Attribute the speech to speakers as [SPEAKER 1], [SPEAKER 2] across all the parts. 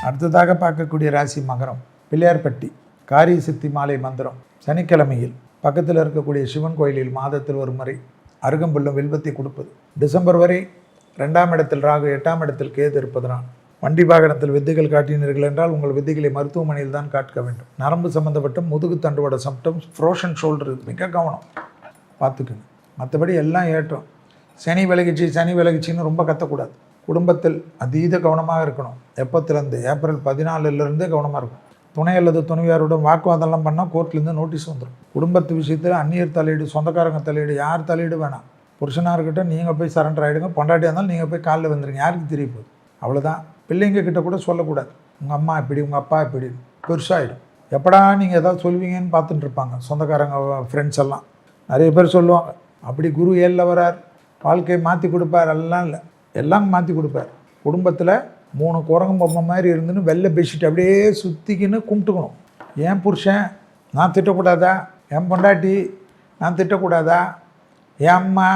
[SPEAKER 1] அடுத்ததாக பார்க்கக்கூடிய ராசி மகரம். பிள்ளையார்பட்டி காரிய சித்தி மாலை மந்திரம். சனிக்கிழமையில் பக்கத்தில் இருக்கக்கூடிய சிவன் கோயிலில் மாதத்தில் ஒரு முறை அருகம்புல்லும் வில்வத்தை கொடுப்பது. டிசம்பர் வரை 2ஆம் இடத்தில் ராகு, 8ஆம் இடத்தில் கேது இருப்பதனால் வண்டி வாகனத்தில் வித்தைகள் காட்டினீர்கள் என்றால் உங்கள் வித்தைகளை மருத்துவமனையில் தான் காட்க வேண்டும். நரம்பு சம்மந்தப்பட்ட முதுகு தண்டுவட சம்டம், ஃப்ரோஷன் ஷோல்டர் மிக கவனம் பார்த்துக்குங்க. மற்றபடி எல்லாம் ஏற்றம். சனி விலகிச்சின்னு ரொம்ப கத்தக்கூடாது. குடும்பத்தில் அதீத கவனமாக இருக்கணும். எப்போத்திலேருந்து ஏப்ரல் 14 கவனமாக இருக்கும். துணை அல்லது துணைவியாருடன் வாக்குவாதம்லாம் பண்ணால் கோர்ட்லேருந்து நோட்டீஸ் வந்துடும். குடும்பத்து விஷயத்தில் அந்நியர் தலையீடு, சொந்தக்காரங்க தலையீடு, யார் தலையீடு வேணாம். புருஷனாக இருக்கட்டும், நீங்கள் போய் சரண்டர் ஆகிடுங்க. பொண்டாட்டியாக இருந்தாலும் நீங்கள் போய் காலில் வந்துடுங்க. யாருக்கு தெரிய போகுது? அவ்வளோதான். பிள்ளைங்க கிட்ட கூட சொல்லக்கூடாது, உங்கள் அம்மா இப்படி, உங்கள் அப்பா இப்படி. பெருசாகிடும். எப்படா நீங்கள் ஏதாவது சொல்வீங்கன்னு பார்த்துட்டு இருப்பாங்க சொந்தக்காரங்க, ஃப்ரெண்ட்ஸ் எல்லாம். நிறைய பேர் சொல்லுவாங்க, அப்படி குரு 7ல் வரார், வாழ்க்கையை மாற்றி கொடுப்பார். எல்லாம் இல்லை, எல்லாம் மாற்றி கொடுப்பார். குடும்பத்தில் 3 குரங்கு பொம்மை மாதிரி இருந்துன்னு வெள்ளை பெட்ஷீட் அப்படியே சுற்றிக்கின்னு கும்பிட்டுக்கணும். என் புருஷன் நான் திட்டக்கூடாதா? என் பொண்டாட்டி நான் திட்டக்கூடாதா? என் அம்மா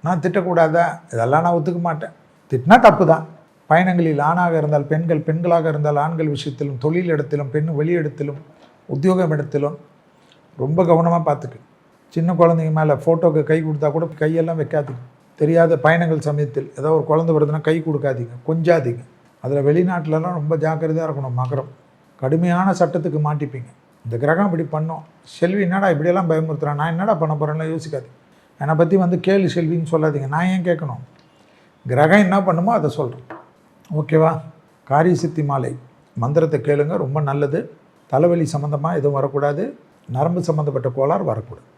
[SPEAKER 1] நான் திட்டக்கூடாதா? இதெல்லாம் நான் ஒத்துக்க மாட்டேன். திட்டினா தப்பு தான். பயணங்களில் ஆணாக இருந்தால் பெண்கள், பெண்களாக இருந்தால் ஆண்கள் விஷயத்திலும், தொழில் இடத்திலும், பெண் வெளி இடத்திலும், உத்தியோகம் இடத்திலும் ரொம்ப கவனமாக பார்த்துக்கு. சின்ன குழந்தைங்க மேலே ஃபோட்டோக்கு கை கொடுத்தா கூட கையெல்லாம் வைக்காதீங்க. தெரியாத பயணங்கள் சமயத்தில் ஏதோ ஒரு குழந்தை வருதுன்னா கை கொடுக்காதீங்க, கொஞ்சாதீங்க. அதில் வெளிநாட்டிலலாம் ரொம்ப ஜாக்கிரதையாக இருக்கணும். மகரம் கடுமையான சட்டத்துக்கு மாட்டிப்பீங்க. இந்த கிரகம் இப்படி பண்ணோம். செல்வி என்னடா இப்படியெல்லாம் பயமுறுத்துறான், நான் என்னடா பண்ண போகிறேன்னா யோசிக்காது. என்னை பற்றி வந்து கேளு செல்வின்னு சொல்லாதீங்க. நான் ஏன் கேட்கணும்? கிரகம் என்ன பண்ணுமோ அதை சொல்கிறேன். ஓகேவா? காரிய சித்தி மாலை மந்திரத்தை கேளுங்க, ரொம்ப நல்லது. தலைவலி சம்மந்தமாக எதுவும் வரக்கூடாது. நரம்பு சம்மந்தப்பட்ட கோளாறு வரக்கூடாது.